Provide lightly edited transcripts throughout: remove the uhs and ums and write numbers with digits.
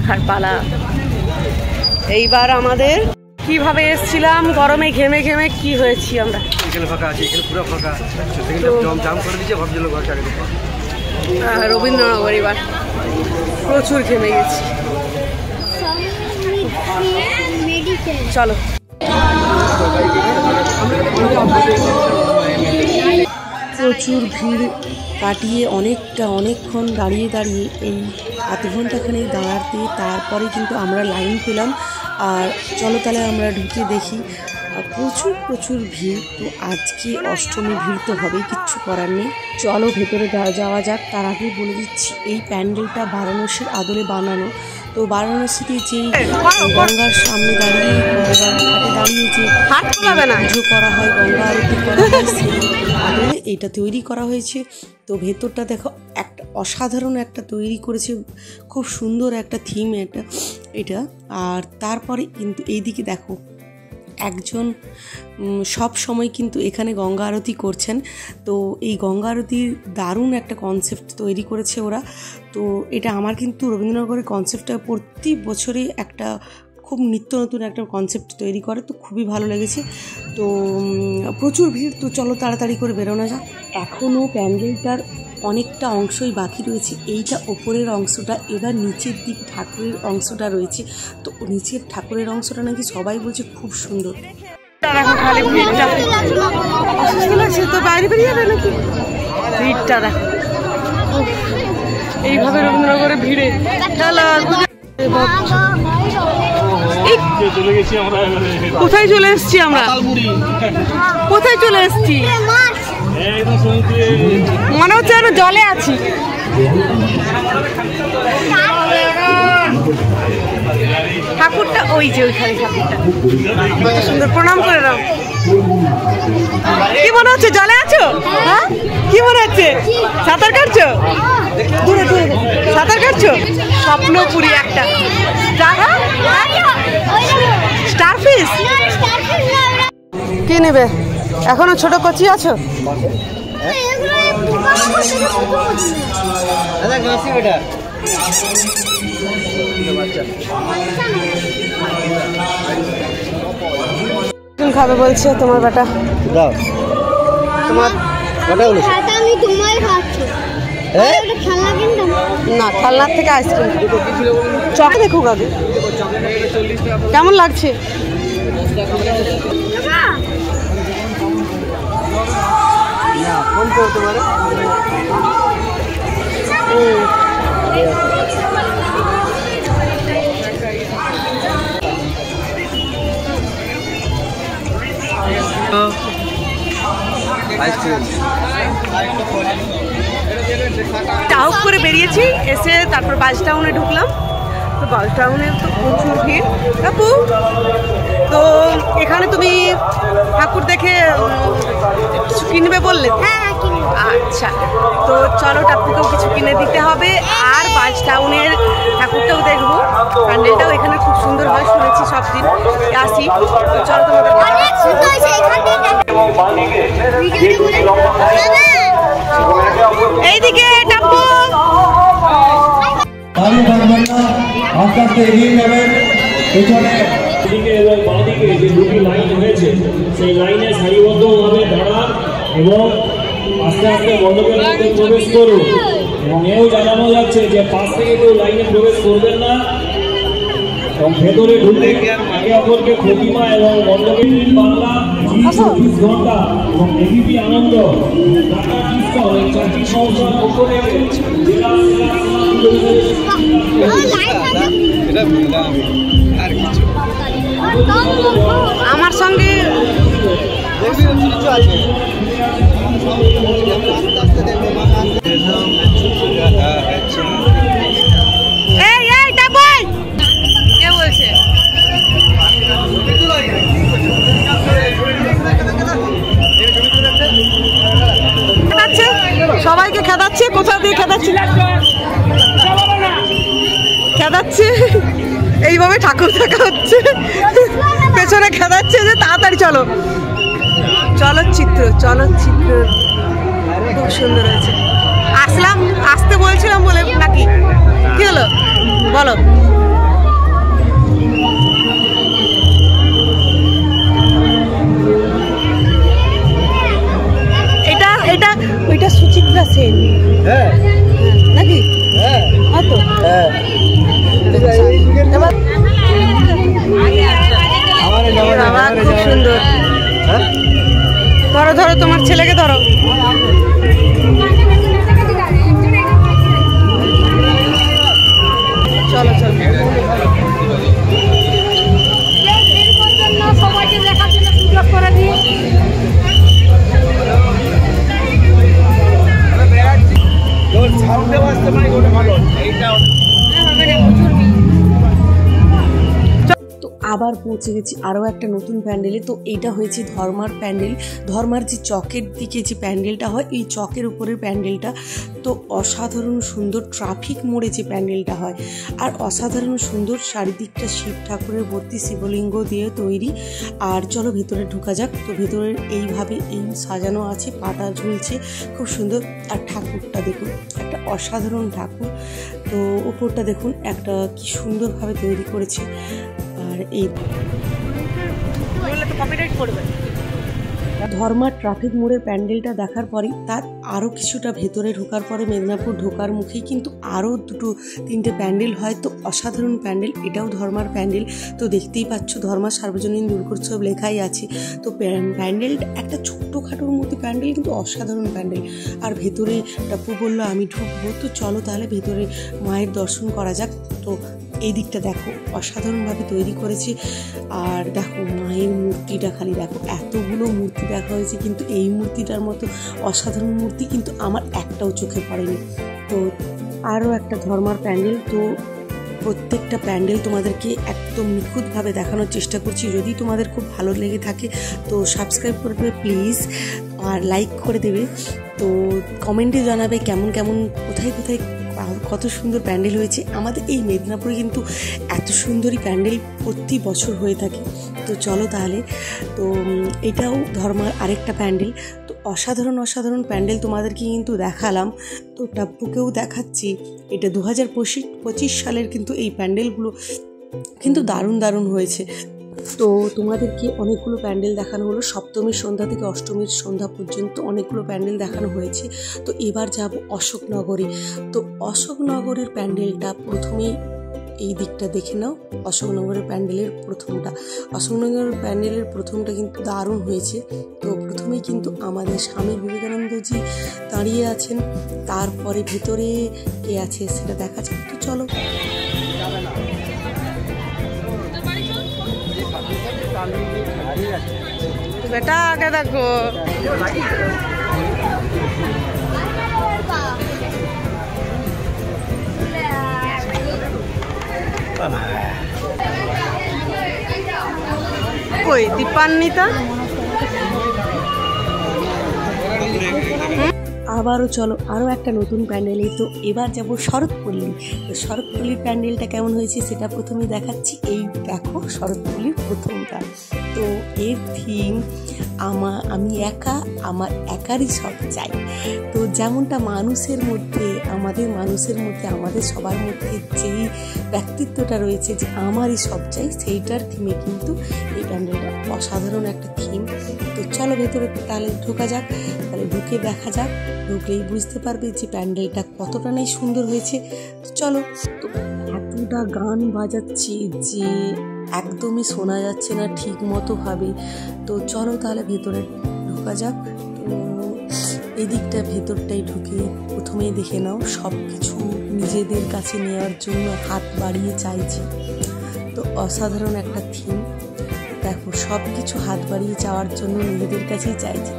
দেখার পালা। এইবার আমাদের কিভাবে এসেছিলাম গরমে ঘেমে ঘেমে কি হয়েছি আমরা। রবীন্দ্রনগর এবার প্রচুর ঘেমে গেছি। চলো প্রচুর ভিড় কাটিয়ে অনেকক্ষণ দাঁড়িয়ে এই আধ ঘন্টাখানেক দাঁড়াতে তারপরে কিন্তু আমরা লাইন পেলাম। আর চলো তাহলে আমরা ঢুকে দেখি। প্রচুর ভিড়। তো আজকে অষ্টমী ভিড় তো হবেই, কিচ্ছু করার নেই। চলো ভেতরে যাওয়া যাক। তার আগে বলে দিচ্ছি এই প্যান্ডেলটা বারাণসীর আদলে বানানো। তো বারাণসীতে যেই গঙ্গার সামনে দাঁড়িয়ে যে পুজো করা হয়, গঙ্গা আরতি করা হয়, সেই আদলে এটা তৈরি করা হয়েছে। তো ভেতরটা দেখো একটা অসাধারণ একটা তৈরি করেছে, খুব সুন্দর একটা থিম এটা। আর তারপরে কিন্তু এইদিকে দেখো একজন সব সময় কিন্তু এখানে গঙ্গা আরতি করছেন। তো এই গঙ্গা আরতির দারুণ একটা কনসেপ্ট তৈরি করেছে ওরা। তো এটা আমার কিন্তু রবীন্দ্রনগরের কনসেপ্টটা প্রতি বছরই একটা খুব নিত্য নতুন একটা কনসেপ্ট তৈরি করে। তো খুবই ভালো লেগেছে। তো প্রচুর ভিড়। তো চলো তাড়াতাড়ি করে বেরোনো যাক। এখনও প্যান্ডেলটার অনেকটা অংশই বাকি রয়েছে। এইটা ওপরের অংশটা, এবার নিচের দিক ঠাকুরের অংশটা রয়েছে। তো নিচের ঠাকুরের অংশটা নাকি সবাই বলছে খুব সুন্দর। দেখো খালি ভিড়টা, অসুস্থ লাগছে তো বাইরে বেরিয়ে যাবে নাকি? ভিড়টা দেখো এইভাবে রবীন্দ্রনগরে ভিড়ে কোথায় চলে এসছি আমরা? কোথায় চলে এসছি মনে হচ্ছে আরো জলে আছি। ঠাকুরটা ওই যে ওইখানে, ঠাকুরটা কত সুন্দর। প্রণাম করে দাও। কি মনে হচ্ছে জলে আছো? হ্যাঁ কি মনে হচ্ছে? সাঁতার কাটছো? দূরে সাঁতার কাটছো? স্বপ্নপুরি একটা স্টারফিশ। কি নেবে? এখনো ছোট কচি আছো? খাবে বলছে তোমার বেটা। তোমার না খেলনার থেকে আইসক্রিম চক দেখুক আগে কেমন লাগছে। টাউক করে বেরিয়েছি, এসে তারপর বাস টাউনে ঢুকলাম। তো বাস টাউনে তো প্রচুর ভিড়। আপু তো এখানে তুমি ঠাকুর দেখে কিছু কিনবে বললে? আচ্ছা তো চলো টাকুকেও কিছু কিনে দিতে হবে। আর বাস টাউনের ঠাকুরটাও দেখবো, প্যান্ডেলটাও এখানে খুব সুন্দর হয় শুনেছি, সব দিন আসি। তো চলো তোমাদের এইদিকে টাপু আস্তে আস্তে এগিয়ে যাবেন। এদিকে এবং বাঁদিকে যে দুটি লাইন হয়েছে সেই লাইনে সারিবদ্ধভাবে দাঁড়ান এবং আস্তে আস্তে মণ্ডপের মধ্যে প্রবেশ করুন। এবং এও জানানো যাচ্ছে যে পাশ থেকে কেউ লাইনে প্রবেশ করবেন না এবং ভেতরে ঢুকলে একে অপরকে প্রতিমা এবং মণ্ডপের বাংলা 24 ঘন্টা এবং এবিপি আনন্দ টাটা ডিসকাউন্ট এই চারটি সংস্থার পক্ষ থেকে আমার সঙ্গে সবাইকে খেদাচ্ছে। কোথা দিয়ে খেদাচ্ছে? খেদাচ্ছে এইভাবে ঠাকুর দেখা হচ্ছে, পেছনে খেদাচ্ছে যে তাড়াতাড়ি চলো। চলচ্চিত্র খুব সুন্দর হয়েছে। আসতে বলছিলাম বলে নাকি কি হলো বলো? খুব সুন্দর। ধরো ধরো তোমার ছেলেকে ধরো। চলো চলো সবাইকে দেখার জন্য সুযোগ করে দিই। তো আবার পৌঁছে গেছি আরও একটা নতুন প্যান্ডেলে। তো এইটা হয়েছে ধর্মার প্যান্ডেল। ধর্মার যে চকের দিকে যে প্যান্ডেলটা হয়, এই চকের উপরের প্যান্ডেলটা তো অসাধারণ সুন্দর। ট্রাফিক মোড়ে যে প্যান্ডেলটা হয়, আর অসাধারণ সুন্দর। চারিদিকটা শিব ঠাকুরের ভর্তি শিবলিঙ্গ দিয়ে তৈরি। আর চলো ভেতরে ঢোকা যাক। তো ভেতরের এইভাবে এই সাজানো আছে, পাটা ঝুলছে খুব সুন্দর। আর ঠাকুরটা দেখুন, একটা অসাধারণ ঠাকুর। তো উপরটা দেখুন একটা কি সুন্দরভাবে তৈরি করেছে। আর এই ধর্মার ট্রাফিক মোড়ের প্যান্ডেলটা দেখার পরেই তার আরও কিছুটা ভেতরে ঢোকার পরে মেদিনীপুর ঢোকার মুখেই কিন্তু আরও দুটো তিনটে প্যান্ডেল হয়। তো অসাধারণ প্যান্ডেল, এটাও ধর্মার প্যান্ডেল। তো দেখতেই পাচ্ছ ধর্মা সার্বজনীন দুর্গোৎসব লেখাই আছে। তো প্যান্ডেলটা একটা ছোট্টখাটোর মধ্যে প্যান্ডেল, কিন্তু অসাধারণ প্যান্ডেল। আর ভেতরে টাপু বললো আমি ঢুকবো। তো চলো তাহলে ভেতরে মায়ের দর্শন করা যাক। তো এই দিকটা দেখো অসাধারণভাবে তৈরি করেছে। আর দেখো মায়ের মূর্তিটা খালি দেখো, এতগুলো মূর্তি দেখা হয়েছে, কিন্তু এই মূর্তিটার মতো অসাধারণ মূর্তি কিন্তু আমার একটাও চোখে পড়েনি। তো আরও একটা ধর্মার প্যান্ডেল। তো প্রত্যেকটা প্যান্ডেল তোমাদেরকে একদম নিখুঁতভাবে দেখানোর চেষ্টা করছি। যদি তোমাদের খুব ভালো লেগে থাকে তো সাবস্ক্রাইব করবে প্লিজ, আর লাইক করে দেবে। তো কমেন্টে জানাবে কেমন কেমন কোথায় কোথায় কত সুন্দর প্যান্ডেল হয়েছে। আমাদের এই মেদিনীপুরে কিন্তু এত সুন্দরই প্যান্ডেল প্রতি বছর হয়ে থাকে। তো চলো তাহলে। তো এটাও ধর্মার আরেকটা প্যান্ডেল। তো অসাধারণ অসাধারণ প্যান্ডেল তোমাদেরকে কিন্তু দেখালাম। তো টাপ্পুকেও দেখাচ্ছি। এটা 2025 সালের কিন্তু এই প্যান্ডেলগুলো কিন্তু দারুণ দারুণ হয়েছে। তো তোমাদেরকে অনেকগুলো প্যান্ডেল দেখানো হলো। সপ্তমীর সন্ধ্যা থেকে অষ্টমীর সন্ধ্যা পর্যন্ত অনেকগুলো প্যান্ডেল দেখানো হয়েছে। তো এবার যাব অশোকনগরে। তো অশোকনগরের প্যান্ডেলটা প্রথমেই এই দিকটা দেখে নাও। অশোকনগরের প্যান্ডেলের প্রথমটা, অশোকনগরের প্যান্ডেলের প্রথমটা কিন্তু দারুণ হয়েছে। তো প্রথমেই কিন্তু আমাদের স্বামী বিবেকানন্দজি দাঁড়িয়ে আছেন। তারপরে ভেতরে কে আছে সেটা দেখা যাক। তো চলো। বেটা আগে দেখো। কই দীপান্বিতা? আবারও চলো আরও একটা নতুন প্যান্ডেলে। তো এবার যাব শরৎপল্লী। তো শরৎপল্লীর প্যান্ডেলটা কেমন হয়েছে সেটা প্রথমে দেখাচ্ছি। এই দেখো শরৎপল্লীর প্রথমটা। তো এর থিম আমি একা, আমার একারই সব চাই। তো যেমনটা মানুষের মধ্যে আমাদের সবার মধ্যে যেই ব্যক্তিত্বটা রয়েছে যে আমারই সব চাই, সেইটার থিমে কিন্তু এই প্যান্ডেলটা অসাধারণ একটা থিম। তো চলো ভেতরে তাহলে ঢোকা যাক। তাহলে ঢুকে দেখা যাক, ঢুকলেই বুঝতে পারবে যে প্যান্ডেলটা কতটা নাই সুন্দর হয়েছে। তো চলো। তো এতটা গান বাজাচ্ছে যে একদমই শোনা যাচ্ছে না ঠিক মতো ভাবে। তো চলো তাহলে ভেতরে ঢোকা যাক। তো এদিকটা ভেতরটাই ঢুকে প্রথমেই দেখে নাও সব কিছু নিজেদের কাছে নেওয়ার জন্য হাত বাড়িয়ে চাইছে। তো অসাধারণ একটা থিম। দেখো সব কিছু হাত বাড়িয়ে চাওয়ার জন্য নিজেদের কাছেই চাইছে,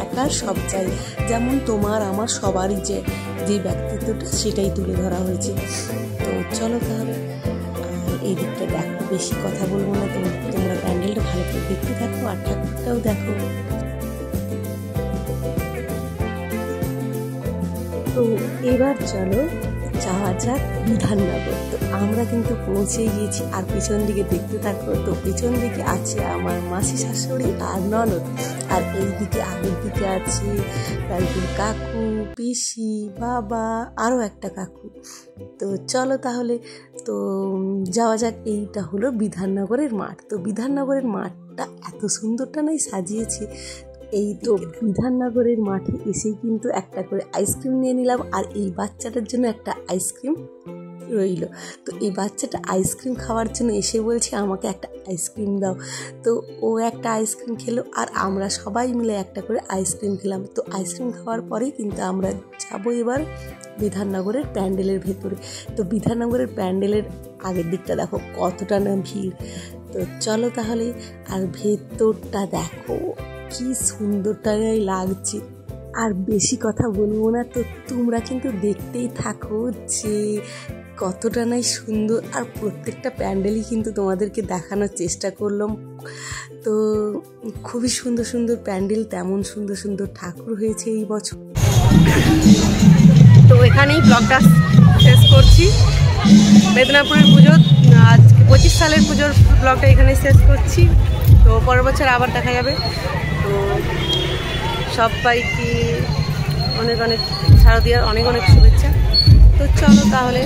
একার সব চাই। যেমন তোমার আমার সবারই যে ব্যক্তিত্বটা সেটাই তুলে ধরা হয়েছে। তো চলো তাহলে এই দিকটা দেখো, বেশি কথা বলবো না। তোমরা প্যান্ডেলটা ভালো করে দেখতে থাকো আর ঠাকুরটাও দেখো। তো এবার চলো যাওয়া যাক বিধাননগর। তো আমরা কিন্তু পৌঁছে গিয়েছি, আর পিছন দিকে দেখতে থাকবো। তো পিছন দিকে আছে আমার মাসি শাশুড়ি আর ননদ, আর এই দিকে আগের দিকে আছে তারপর কাকু, পিসি, বাবা, আরও একটা কাকু। তো চলো তাহলে তো যাওয়া যাক। এইটা হলো বিধাননগরের মাঠ। তো বিধাননগরের মাঠটা এত সুন্দরটা নয় সাজিয়েছে। এই তো বিধাননগরের মাঠে এসেই কিন্তু একটা করে আইসক্রিম নিয়ে নিলাম, আর এই বাচ্চাটার জন্য একটা আইসক্রিম রইল। তো এই বাচ্চাটা আইসক্রিম খাওয়ার জন্য এসে বলছে আমাকে একটা আইসক্রিম দাও। তো ও একটা আইসক্রিম খেলো আর আমরা সবাই মিলে একটা করে আইসক্রিম খেলাম। তো আইসক্রিম খাওয়ার পরেই কিন্তু আমরা যাবো এবার বিধাননগরের প্যান্ডেলের ভেতরে। তো বিধাননগরের প্যান্ডেলের আগের দিকটা দেখো কতটা না ভিড়। তো চলো তাহলে, আর ভেতরটা দেখো কি সুন্দরটাই লাগছে। আর বেশি কথা বলবো না, তো তোমরা কিন্তু দেখতেই থাকো যে কতটা নাই সুন্দর। আর প্রত্যেকটা প্যান্ডেলই কিন্তু তোমাদেরকে দেখানোর চেষ্টা করলাম। তো খুবই সুন্দর সুন্দর প্যান্ডেল, তেমন সুন্দর সুন্দর ঠাকুর হয়েছে এই বছর। তো এখানেই ব্লগটা শেষ করছি। মেদিনীপুরের পুজো আজকে 25 সালের পুজোর ব্লগটা এখানেই শেষ করছি। তো পরের বছর আবার দেখা যাবে। তো সবাইকে অনেক অনেক শারদীয়ার অনেক অনেক শুভেচ্ছা। তো চলো তাহলে।